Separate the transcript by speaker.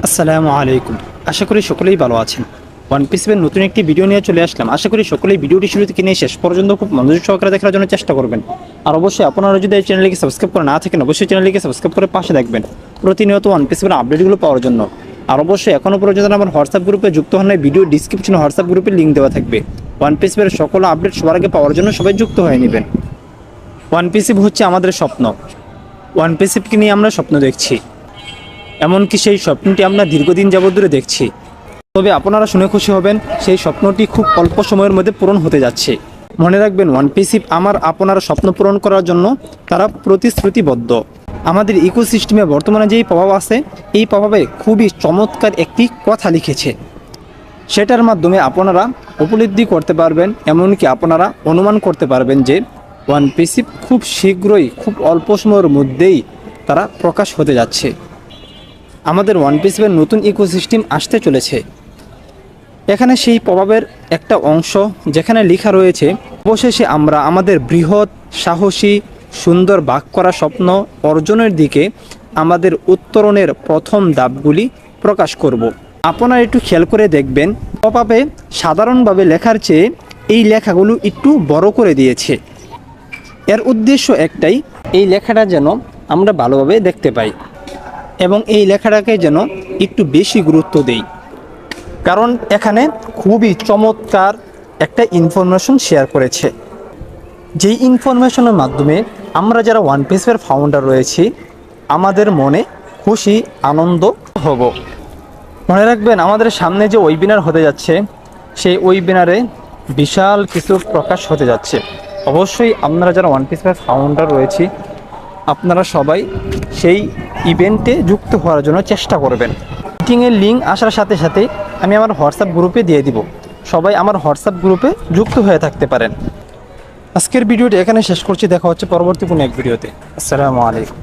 Speaker 1: আসসালামু আলাইকুম। আশা করি সকলেই ভালো আছেন। ওয়ান পিসের নতুন একটি ভিডিও নিয়ে চলে আসলাম। আশা করি সকলেই ভিডিওটি শুরু থেকে নিয়ে শেষ পর্যন্ত খুব মনোযোগ সহকারে দেখার জন্য চেষ্টা করবেন। আর অবশ্যই আপনারা যদি এই চ্যানেলটিকে সাবস্ক্রাইব করে না থাকেন, অবশ্যই চ্যানেলটিকে সাবস্ক্রাইব করে পাশে দেখবেন প্রতিনিয়ত ওয়ান পিসের আপডেটগুলো পাওয়ার জন্য। আর অবশ্যই এখনও পর্যন্ত আমার হোয়াটসঅ্যাপ গ্রুপে যুক্ত হন নাই, ভিডিও ডিসক্রিপশনে হোয়াটসঅ্যাপ গ্রুপের লিঙ্ক দেওয়া থাকবে। ওয়ান পিসের সকল আপডেট সবার আগে পাওয়ার জন্য সবাই যুক্ত হয়ে নেবেন। ওয়ান পিস হচ্ছে আমাদের স্বপ্ন। ওয়ান পিসকে নিয়ে আমরা স্বপ্ন দেখছি, এমনকি সেই স্বপ্নটি আমরা দীর্ঘদিন যাবত ধরে দেখছি। তবে আপনারা শুনে খুশি হবেন, সেই স্বপ্নটি খুব অল্প সময়ের মধ্যে পূরণ হতে যাচ্ছে। মনে রাখবেন, ওয়ান পিস আমার আপনার স্বপ্ন পূরণ করার জন্য তারা প্রতিশ্রুতিবদ্ধ। আমাদের ইকোসিস্টেমে বর্তমানে যেই প্রভাব আছে, এই প্রভাবে খুবই চমৎকার একটি কথা লিখেছে। সেটার মাধ্যমে আপনারা উপলব্ধি করতে পারবেন, এমনকি আপনারা অনুমান করতে পারবেন যে ওয়ান পিস খুব শীঘ্রই, খুব অল্প সময়ের মধ্যেই তারা প্রকাশ হতে যাচ্ছে। আমাদের ওয়ান পিসের নতুন ইকোসিস্টেম আসতে চলেছে। এখানে সেই প্রভাবের একটা অংশ যেখানে লেখা রয়েছে, অবশেষে আমরা আমাদের বৃহৎ, সাহসী, সুন্দর বাক করা স্বপ্ন অর্জনের দিকে আমাদের উত্তরণের প্রথম ধাপগুলি প্রকাশ করব। আপনারা একটু খেয়াল করে দেখবেন, প্রভাবে সাধারণভাবে লেখার চেয়ে এই লেখাগুলো একটু বড় করে দিয়েছে। এর উদ্দেশ্য একটাই, এই লেখাটা যেন আমরা ভালোভাবে দেখতে পাই এবং এই লেখাটাকে যেন একটু বেশি গুরুত্ব দেই। কারণ এখানে খুবই চমৎকার একটা ইনফরমেশন শেয়ার করেছে, যেই ইনফরমেশনের মাধ্যমে আমরা যারা ওয়ান পিসের ফাউন্ডার রয়েছি, আমাদের মনে খুশি, আনন্দ হব। মনে রাখবেন, আমাদের সামনে যে ওয়েবিনার হতে যাচ্ছে, সেই ওয়েবিনারে বিশাল কিছু প্রকাশ হতে যাচ্ছে। অবশ্যই আপনারা যারা ওয়ান পিসের ফাউন্ডার রয়েছি, আপনারা সবাই সেই ইভেন্টে যুক্ত হওয়ার জন্য চেষ্টা করবেন। মিটিংয়ের লিঙ্ক আসার সাথে সাথে আমি আমার হোয়াটসঅ্যাপ গ্রুপে দিয়ে দিব। সবাই আমার হোয়াটসঅ্যাপ গ্রুপে যুক্ত হয়ে থাকতে পারেন। আজকের ভিডিওটি এখানে শেষ করছি। দেখা হচ্ছে পরবর্তী কোনো এক ভিডিওতে। আসসালামু আলাইকুম।